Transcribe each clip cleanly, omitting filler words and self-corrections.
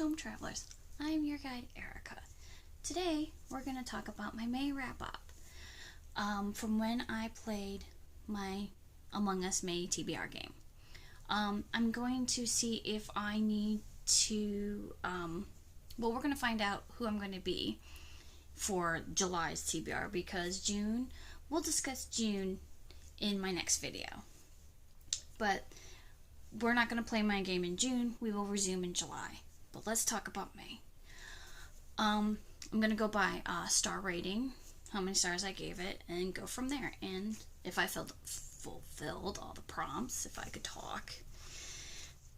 Tome Travelers. I'm your guide, Erica. Today, we're going to talk about my May wrap-up from when I played my Among Us May TBR game. I'm going to see if I need to, we're going to find out who I'm going to be for July's TBR, because June, we'll discuss June in my next video. But we're not going to play my game in June. We will resume in July. But let's talk about May. I'm going to go by star rating, how many stars I gave it, and go from there. And if I fulfilled all the prompts, if I could talk.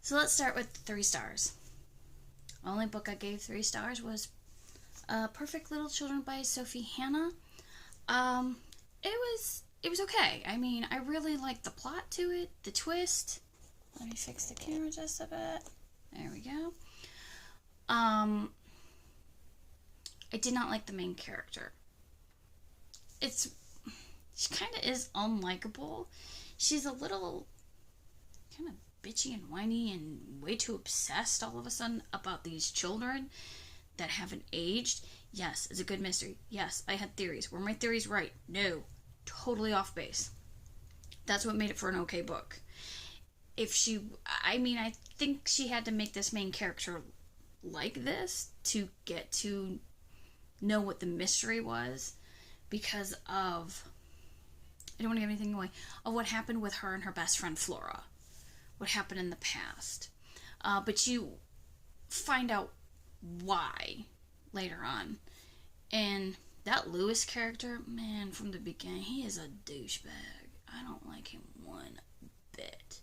So let's start with 3 stars. The only book I gave 3 stars was Perfect Little Children by Sophie Hannah. It was okay. I mean, I really liked the plot to it, the twist. Let me fix the camera just a bit. There we go. I did not like the main character. She kind of is unlikable. She's a little kind of bitchy and whiny and way too obsessed all of a sudden about these children that haven't aged. Yes, it's a good mystery. Yes, I had theories. Were my theories right? No. Totally off base. That's what made it for an okay book. I think she had to make this main character like this to get to know what the mystery was, because of, I don't want to give anything away, of what happened with her and her best friend Flora. What happened in the past. But you find out why later on. And that Lewis character, man, from the beginning, he is a douchebag. I don't like him one bit.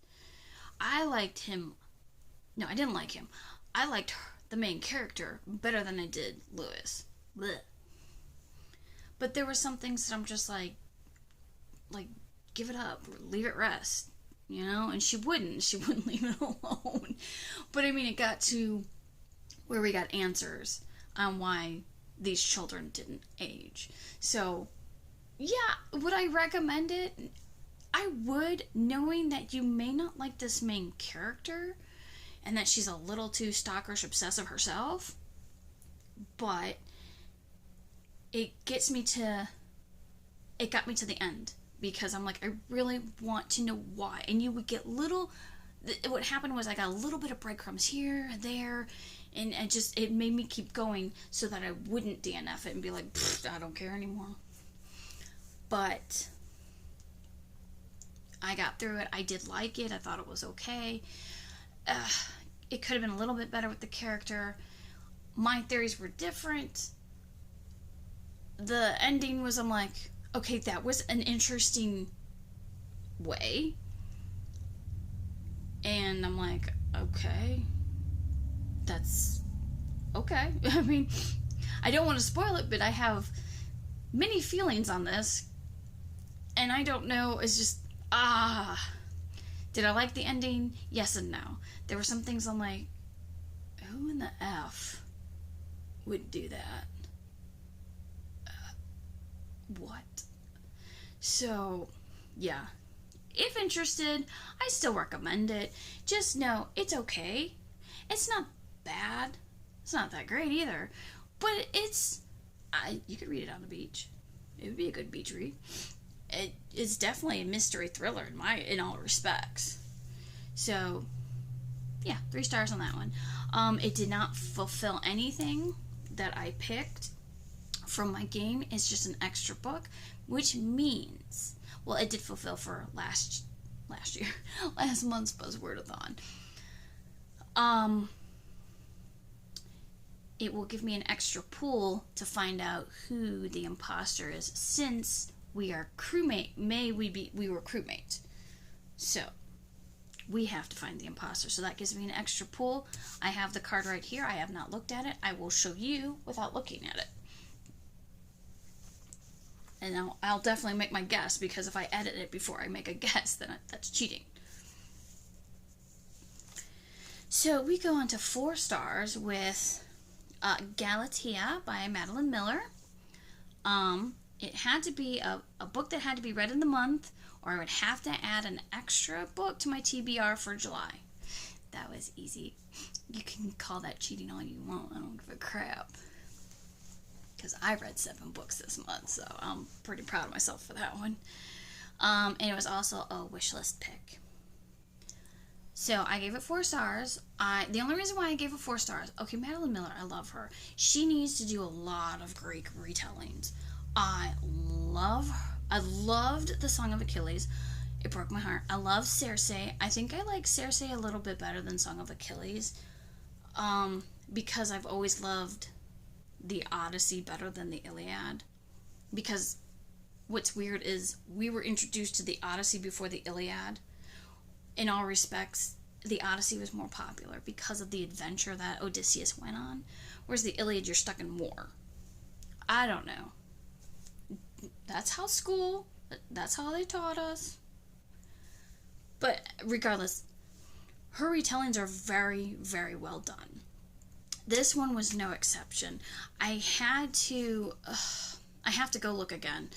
I liked him. No, I didn't like him. I liked the main character better than I did Lewis. Blech. But there were some things that I'm just like, give it up, or leave it rest, you know? And she wouldn't leave it alone. But I mean, it got to where we got answers on why these children didn't age. So, yeah, would I recommend it? I would, knowing that you may not like this main character and that she's a little too stalkerish obsessive herself, but it got me to the end, because I'm like, I really want to know why. And you would get what happened was I got a little bit of breadcrumbs here, there, and it made me keep going so that I wouldn't DNF it and be like, I don't care anymore. But I got through it. I did like it. I thought it was okay. It could have been a little bit better with the character. My theories were different. The ending was, I'm like, okay, that was an interesting way. And I'm like, okay, that's okay. I mean, I don't want to spoil it, but I have many feelings on this. And I don't know, it's just, did I like the ending? Yes and no. There were some things I'm like, who in the F would do that? What? So, yeah. If interested, I still recommend it. Just know, it's okay. It's not bad. It's not that great either. But you could read it on the beach. It would be a good beach read. It is definitely a mystery thriller in all respects. So, yeah, 3 stars on that one. It did not fulfill anything that I picked from my game. It's just an extra book, which means, well, it did fulfill for last month's Buzzwordathon. It will give me an extra pool to find out who the imposter is, since we are crewmate. We were crewmates. So, we have to find the imposter. So that gives me an extra pool. I have the card right here. I have not looked at it. I will show you without looking at it. And I'll definitely make my guess, because if I edit it before I make a guess, then that's cheating. So we go on to 4 stars with Galatea by Madeline Miller. It had to be a book that had to be read in the month, or I would have to add an extra book to my TBR for July. that was easy. You can call that cheating all you want. I don't give a crap. Because I read 7 books this month, so I'm pretty proud of myself for that one. And it was also a wish list pick. So I gave it 4 stars. The only reason why I gave it 4 stars, okay, Madeline Miller, I love her. She needs to do a lot of Greek retellings. I loved the Song of Achilles. It broke my heart. I love Circe. I think I like Circe a little bit better than Song of Achilles. Because I've always loved the Odyssey better than the Iliad. Because what's weird is we were introduced to the Odyssey before the Iliad. In all respects, the Odyssey was more popular because of the adventure that Odysseus went on. Whereas the Iliad, you're stuck in war. I don't know. That's how that's how they taught us. But regardless, her retellings are very, very well done. This one was no exception. I have to go look again.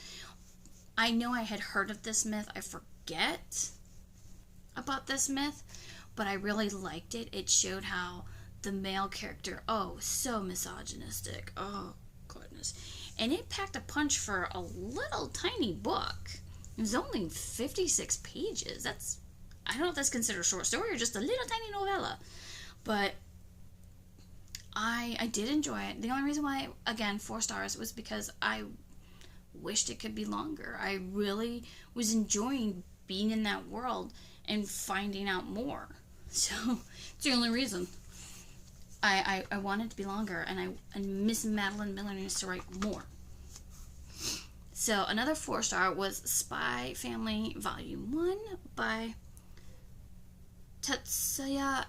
I know I had heard of this myth. I forget about this myth, but I really liked it. It showed how the male character, so misogynistic. Oh, goodness. And it packed a punch for a little tiny book. It was only 56 pages. I don't know if that's considered a short story or just a little tiny novella. But I did enjoy it. The only reason why, again, 4 stars was because I wished it could be longer. I really was enjoying being in that world and finding out more. So it's the only reason. I wanted it to be longer, and Miss Madeline Miller needs to write more. So another 4-star was Spy Family Volume 1 by Tatsuya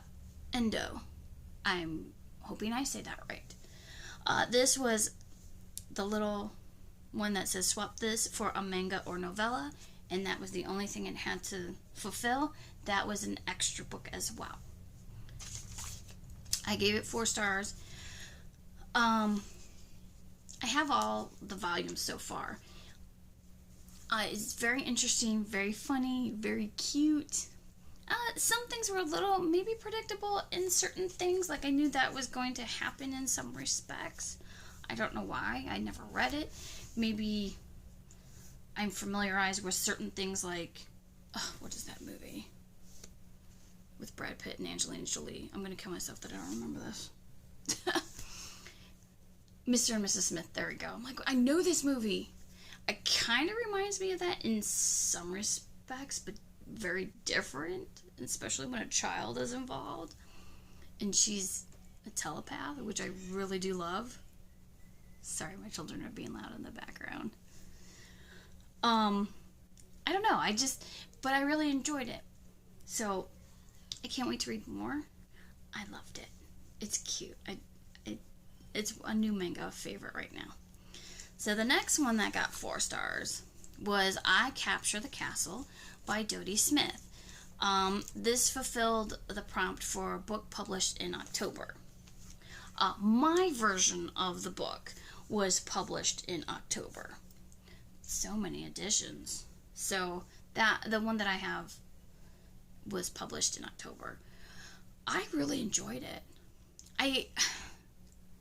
Endo. I'm hoping I say that right. This was the little one that says swap this for a manga or novella, and that was the only thing it had to fulfill. That was an extra book as well. I gave it 4 stars. I have all the volumes so far. It's very interesting, very funny, very cute. Some things were a little maybe predictable in certain things. Like I knew that was going to happen in some respects. I don't know why. I never read it. Maybe I'm familiarized with certain things like, what is that movie? With Brad Pitt and Angelina Jolie. I'm going to kill myself that I don't remember this. Mr. and Mrs. Smith. There we go. I'm like, I know this movie. It kind of reminds me of that in some respects, but very different, especially when a child is involved. And she's a telepath, which I really do love. Sorry, my children are being loud in the background. I don't know. But I really enjoyed it. So I can't wait to read more. I loved it. It's cute. It's a new manga favorite right now. So the next one that got 4 stars was I Capture the Castle by Dodie Smith. This fulfilled the prompt for a book published in October. My version of the book was published in October. So many editions. So the one that I have was published in October. I really enjoyed it. I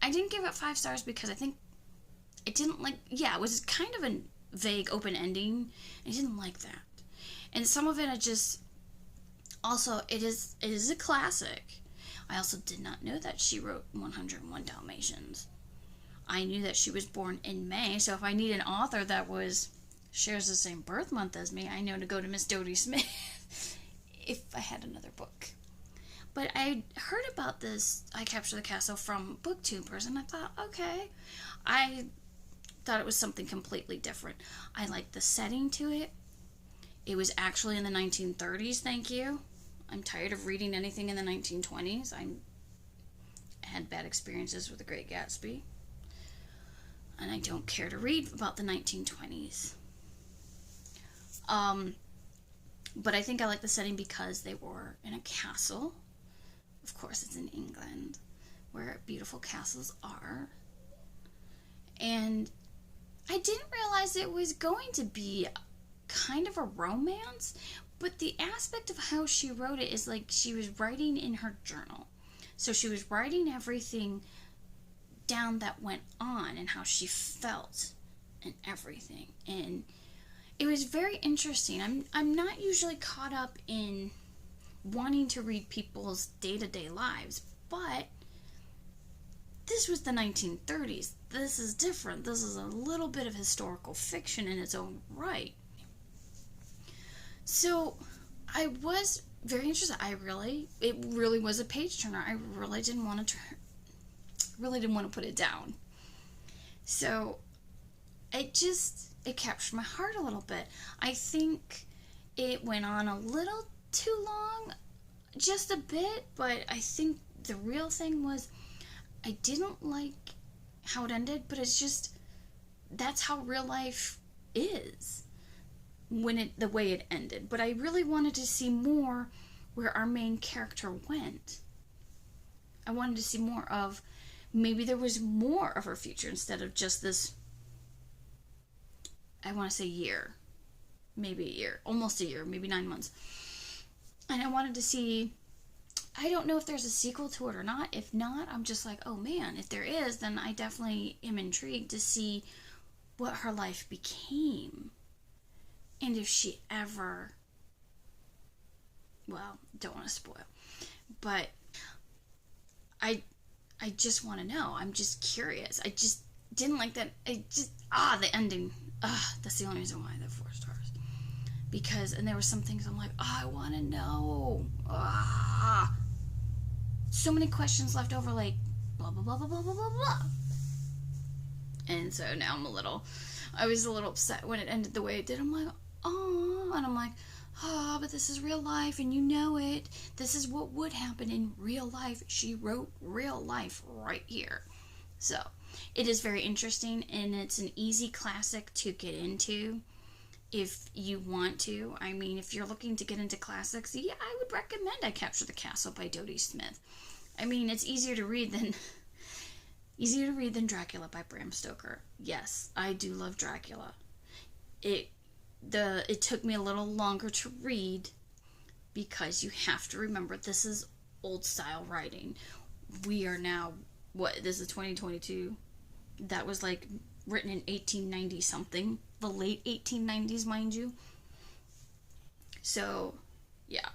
didn't give it 5 stars because I think it didn't it was kind of a vague open ending. I didn't like that. And some of it it is a classic. I also did not know that she wrote 101 Dalmatians. I knew that she was born in May, so if I need an author that shares the same birth month as me, I know to go to Miss Dodie Smith if I had another book. But I heard about this I Capture the Castle from booktubers, and I thought, okay. I thought it was something completely different. I liked the setting to it. It was actually in the 1930s, thank you. I'm tired of reading anything in the 1920s. I had bad experiences with The Great Gatsby. And I don't care to read about the 1920s. But I think I like the setting because they were in a castle. Of course, it's in England, where beautiful castles are. And I didn't realize it was going to be kind of a romance, But the aspect of how she wrote it is like she was writing in her journal. So she was writing everything down that went on and how she felt and everything. And it was very interesting. I'm not usually caught up in wanting to read people's day-to-day lives, but this was the 1930s. This is different. This is a little bit of historical fiction in its own right. So I was very interested. It really was a page turner. I really didn't want to put it down. So it captured my heart a little bit. I think it went on a little too long, just a bit, but I think the real thing was I didn't like how it ended, but it's just, that's how real life is the way it ended. But I really wanted to see more where our main character went. I wanted to see more of, maybe there was more of her future instead of just this, I want to say year. Maybe a year. Almost a year. Maybe 9 months. And I wanted to see, I don't know if there's a sequel to it or not. If not, I'm just like, oh man, if there is, then I definitely am intrigued to see what her life became. And if she ever, well, don't want to spoil. But I just want to know. I'm just curious. I just didn't like that. The ending. That's the only reason why they're 4 stars. Because, and there were some things I'm like, I want to know. So many questions left over, like, blah, blah, blah, blah, blah, blah, blah, blah. And so now I was a little upset when it ended the way it did. I'm like, oh, and I'm like, but this is real life, and you know it. This is what would happen in real life. She wrote real life right here. So, it is very interesting, and it's an easy classic to get into if you want to. I mean, if you're looking to get into classics, yeah, I would recommend I Capture the Castle by Dodie Smith. I mean, it's easier to read than Dracula by Bram Stoker. Yes, I do love Dracula. It took me a little longer to read because you have to remember this is old style writing. We are now, this is 2022. That was like written in 1890 something, the late 1890s, mind you. So, yeah.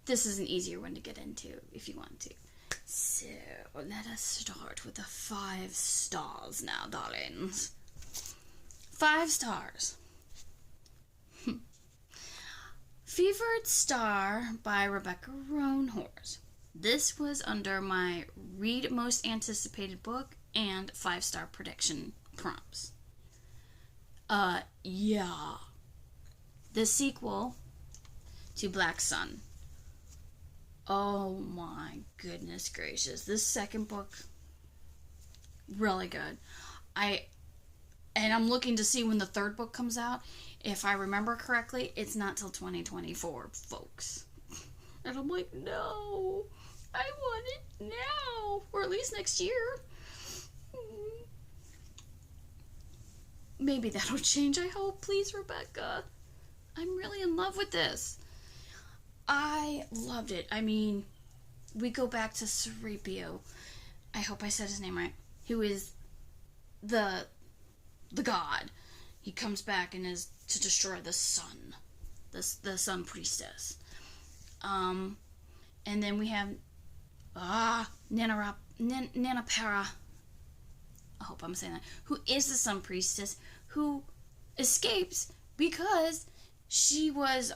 This is an easier one to get into if you want to. So, let us start with the 5 stars now, darlings. 5 stars. Fevered Star by Rebecca Roanhorse. This was under my Read Most Anticipated Book and 5-star prediction prompts. Yeah. The sequel to Black Sun. Oh my goodness gracious. This second book, really good. And I'm looking to see when the 3rd book comes out. If I remember correctly, it's not till 2024, folks. And I'm like, no, I want it now, or at least next year. Maybe that'll change, I hope. Please, Rebecca. I'm really in love with this. I loved it. I mean, we go back to Serapio. I hope I said his name right. Who is the god. He comes back and is to destroy the sun. The sun priestess. And then we have Nanapara. I hope I'm saying that. Who is the sun priestess who escapes because she was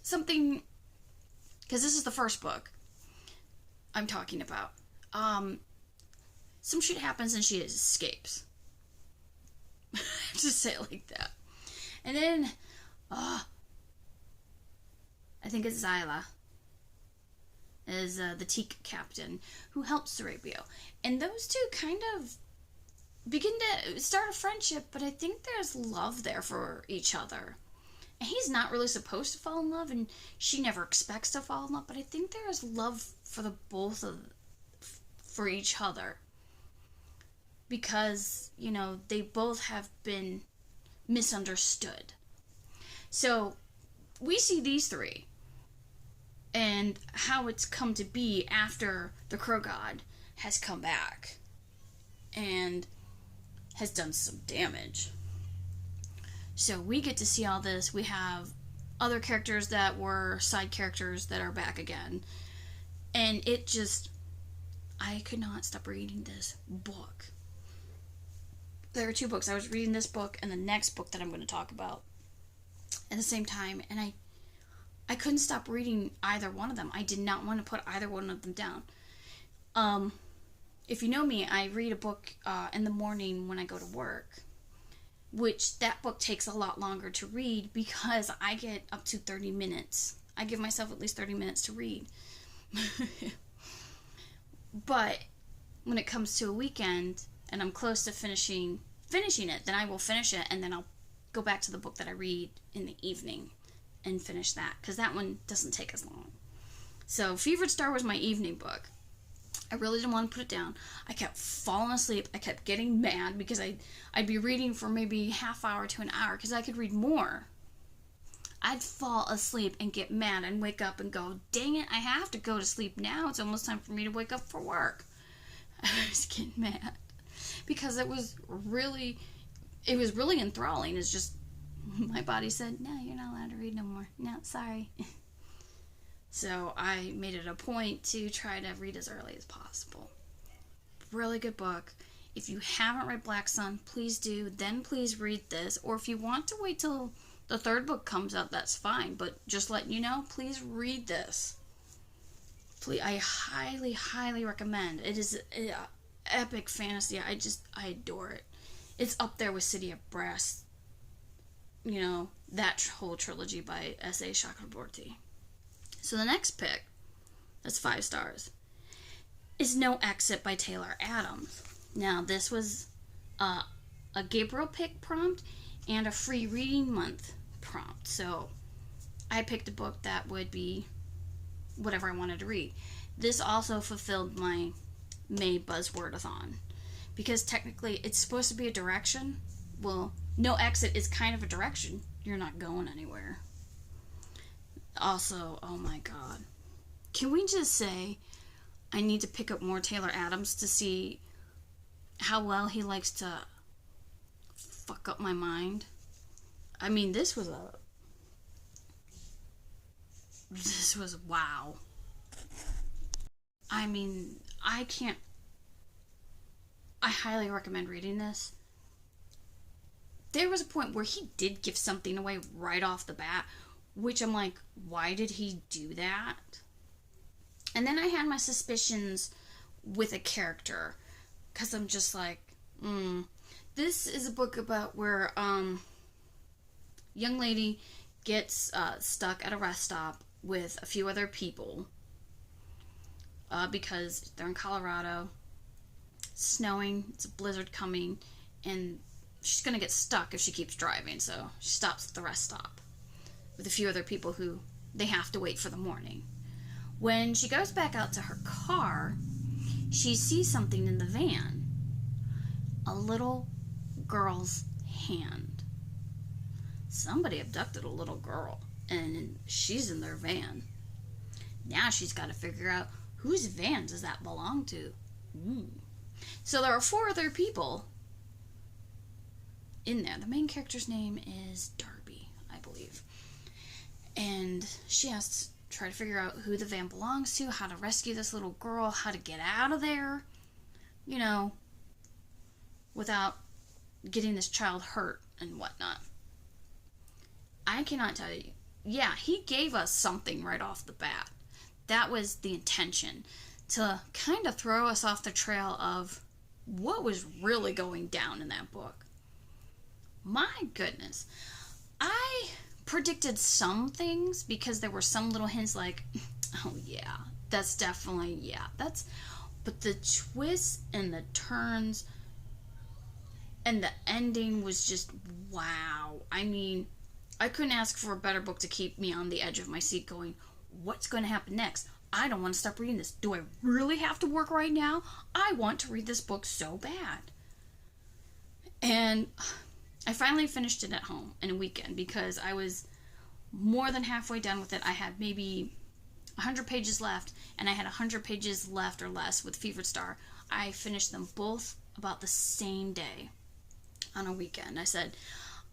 something, because this is the 1st book I'm talking about. Some shit happens and she escapes. Just say it like that. And then I think it's Zyla is the Teak captain who helps Serapio. And those two kind of begin to start a friendship, but I think there's love there for each other. And he's not really supposed to fall in love, and she never expects to fall in love, but I think there is love for for each other. Because, they both have been misunderstood. So we see these three and how it's come to be after the Crow God has come back and has done some damage. So we get to see all this. We have other characters that were side characters that are back again. And it just... I could not stop reading this book. There are two books. I was reading this book and the next book that I'm going to talk about at the same time. And I couldn't stop reading either one of them. I did not want to put either one of them down. If you know me, I read a book in the morning when I go to work. Which that book takes a lot longer to read because I get up to 30 minutes. I give myself at least 30 minutes to read. But when it comes to a weekend and I'm close to finishing it, then I will finish it and then I'll go back to the book that I read in the evening and finish that because that one doesn't take as long. So Fevered Star was my evening book. I really didn't want to put it down. I kept falling asleep. I kept getting mad because I'd be reading for maybe half hour to an hour because I could read more. I'd fall asleep and get mad and wake up and go, dang it, I have to go to sleep now. It's almost time for me to wake up for work. I was getting mad because it was really enthralling. It's just my body said, no, you're not allowed to read no more. No, sorry. So I made it a point to try to read as early as possible. Really good book. If you haven't read Black Sun, please do. Then please read this. Or if you want to wait till the third book comes out, that's fine. But just letting you know, please read this. Please, I highly, highly recommend. It is epic fantasy. I adore it. It's up there with City of Brass. You know, that whole trilogy by S.A. Chakraborty. So the next pick, that's 5 stars, is No Exit by Taylor Adams. Now, this was a Gabriel pick prompt and a free reading month prompt. So I picked a book that would be whatever I wanted to read. This also fulfilled my May Buzzwordathon. Because technically it's supposed to be a direction. Well, No Exit is kind of a direction. You're not going anywhere. Also, oh my god. Can we just say I need to pick up more Taylor Adams to see how well he likes to fuck up my mind? I mean, this was wow. I mean, I highly recommend reading this. There was a point where he did give something away right off the bat, which I'm like, why did he do that? And then I had my suspicions with a character, because I'm just like, This is a book about where young lady gets stuck at a rest stop with a few other people because they're in Colorado, it's snowing, it's a blizzard coming, and she's going to get stuck if she keeps driving, so she stops at the rest stop with a few other people who they have to wait for the morning. When she goes back out to her car, she sees something in the van. A little girl's hand. Somebody abducted a little girl, and she's in their van. Now she's got to figure out whose van does that belong to. So there are 4 other people in there. The main character's name is Darby, I believe. And she has to try to figure out who the van belongs to, how to rescue this little girl, how to get out of there, you know, without getting this child hurt and whatnot. I cannot tell you. Yeah, he gave us something right off the bat. That was the intention, to kind of throw us off the trail of what was really going down in that book. My goodness. I predicted some things because there were some little hints like, oh yeah, that's definitely, yeah, that's, but the twists and the turns and the ending was just, wow. I mean, I couldn't ask for a better book to keep me on the edge of my seat going, what's going to happen next? I don't want to stop reading this. Do I really have to work right now? I want to read this book so bad. And I finally finished it at home in a weekend because I was more than halfway done with it. I had maybe 100 pages left, and I had 100 pages left or less with Fevered Star. I finished them both about the same day on a weekend. I said,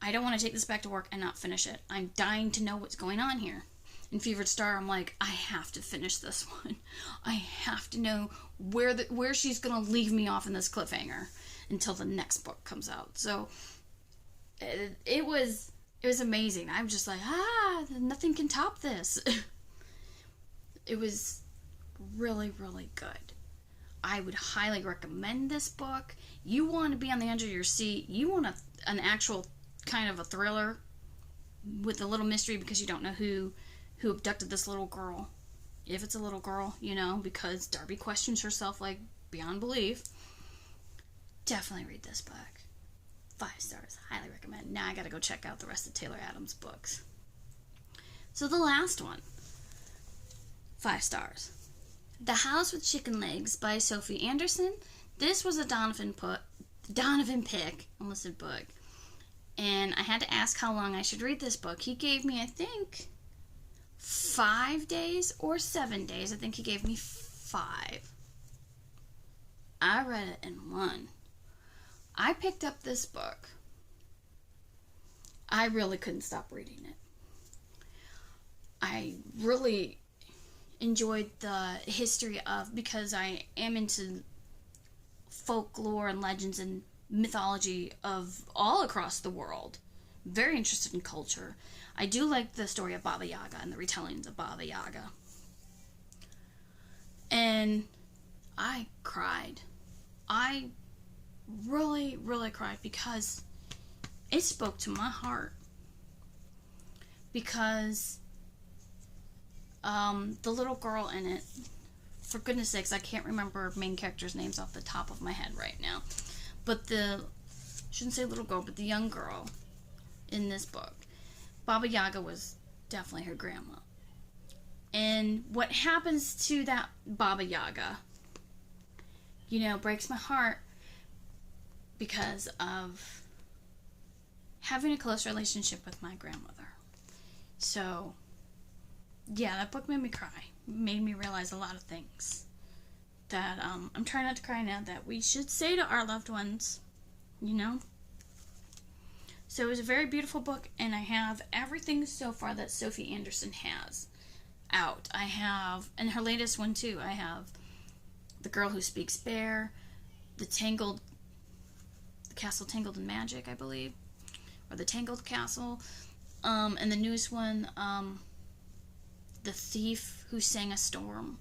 I don't want to take this back to work and not finish it. I'm dying to know what's going on here. In Fevered Star, I'm like, I have to finish this one. I have to know where she's going to leave me off in this cliffhanger until the next book comes out. So it was amazing. I'm just like, nothing can top this. It was really, really good. I would highly recommend this book. You want to be on the edge of your seat. You want an actual kind of a thriller with a little mystery because you don't know who abducted this little girl. If it's a little girl, because Darby questions herself like beyond belief. Definitely read this book. 5 stars. Highly recommend. Now I gotta go check out the rest of Taylor Adams' books. So the last one. 5 stars. The House with Chicken Legs by Sophie Anderson. This was a Donovan pick, almost said book. And I had to ask how long I should read this book. He gave me, I think, 5 days or 7 days. I think he gave me 5. I read it in 1. I picked up this book. I really couldn't stop reading it. I really enjoyed the history because I am into folklore and legends and mythology of all across the world. Very interested in culture. I do like the story of Baba Yaga and the retellings of Baba Yaga. And I cried. I really, really cried because it spoke to my heart. Because the little girl in it, for goodness sakes, I can't remember main characters' names off the top of my head right now. But shouldn't say little girl, but the young girl in this book, Baba Yaga was definitely her grandma. And what happens to that Baba Yaga, breaks my heart because of having a close relationship with my grandmother. So, yeah, that book made me cry. Made me realize a lot of things that I'm trying not to cry now that we should say to our loved ones, So it was a very beautiful book, and I have everything so far that Sophie Anderson has out. I have, and her latest one too, I have The Girl Who Speaks Bear, The Castle Tangled in Magic, I believe, or The Tangled Castle, and the newest one, The Thief Who Sang a Storm.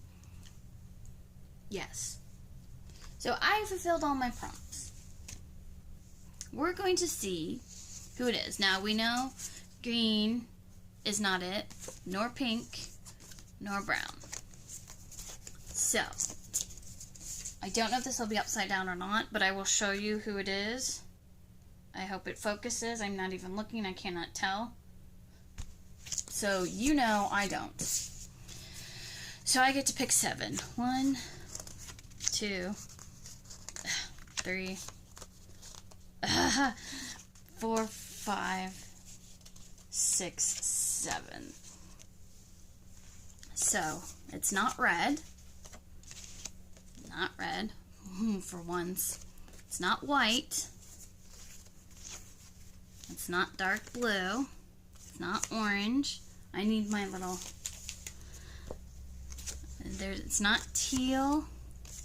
Yes. So I fulfilled all my prompts. We're going to see who it is. Now we know green is not it, nor pink, nor brown. So, I don't know if this will be upside down or not, but I will show you who it is. I hope it focuses. I'm not even looking. I cannot tell. So, I don't. So, I get to pick 7. 1, 2, 3, 4, 5, 6, 7. So, it's not red. Not red. For once. It's not white. It's not dark blue. It's not orange. I need my little... It's not teal,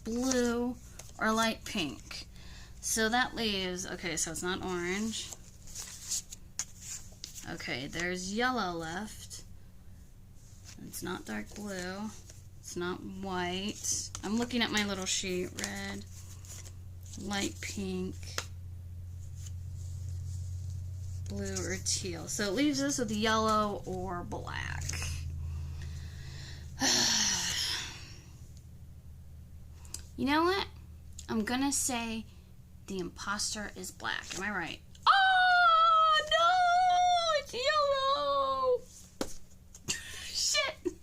blue, or light pink. So that leaves... Okay, so it's not orange. Okay, there's yellow left. It's not dark blue. It's not white. I'm looking at my little sheet. Red, light pink, blue, or teal. So it leaves us with yellow or black. You know what? I'm gonna say the imposter is black. Am I right? Oh, no! It's yellow! Shit!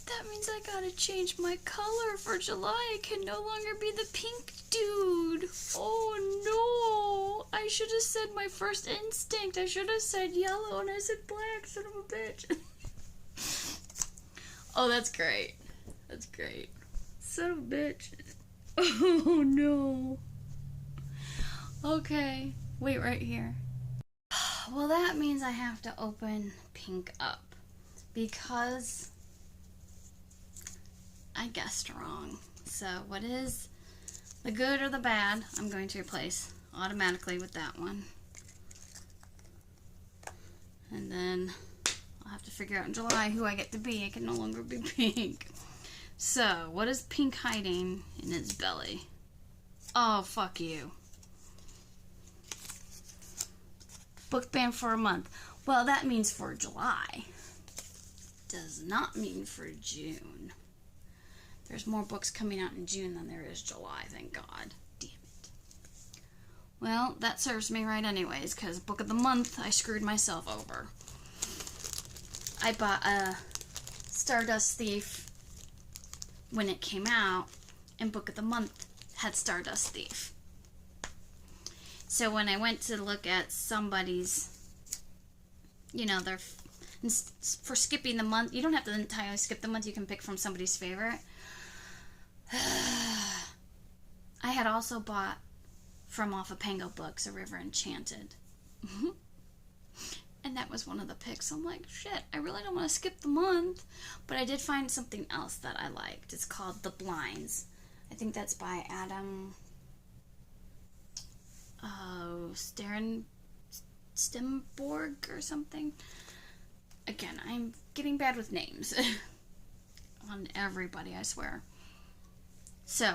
That means I gotta change my color for July. I can no longer be the pink dude. Oh, no! I should have said my first instinct. I should have said yellow and I said black, son of a bitch. Oh, that's great. That's great. Son of a bitch. Oh, no. Okay. Wait right here. Well, that means I have to open pink up. Because I guessed wrong. So, what is the good or the bad? I'm going to replace automatically with that one. And then I'll have to figure out in July who I get to be. I can no longer be pink. So, what is pink hiding in its belly? Oh, fuck you. Book ban for a month. Well, that means for July. Does not mean for June. There's more books coming out in June than there is July, thank God. Damn it. Well, that serves me right anyways, because book of the month, I screwed myself over. I bought a Stardust Thief when it came out, and book of the month had Stardust Thief. So when I went to look at somebody's, you know, their, for skipping the month, you don't have to entirely skip the month, you can pick from somebody's favorite. I had also bought from off of Pango Books, A River Enchanted. And that was one of the picks. I'm like, shit, I really don't want to skip the month. But I did find something else that I liked. It's called The Blinds. I think that's by Adam Stemborg or something. Again, I'm getting bad with names. On everybody, I swear. So,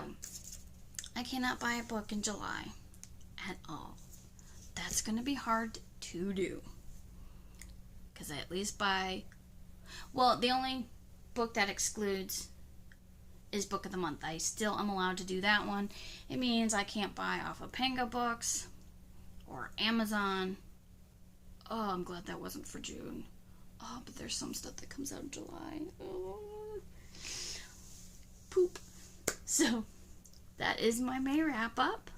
I cannot buy a book in July at all. That's going to be hard to do. Because I at least buy... Well, the only book that excludes is Book of the Month. I still am allowed to do that one. It means I can't buy off of Pango Books or Amazon. Oh, I'm glad that wasn't for June. Oh, but there's some stuff that comes out in July. Oh. Poop. So, that is my May wrap-up.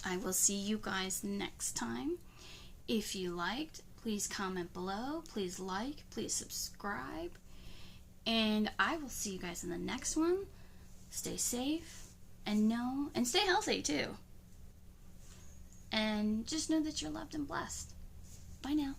I will see you guys next time. If you liked, please comment below. Please like. Please subscribe. And I will see you guys in the next one. Stay safe. And stay healthy, too. And just know that you're loved and blessed. Bye now.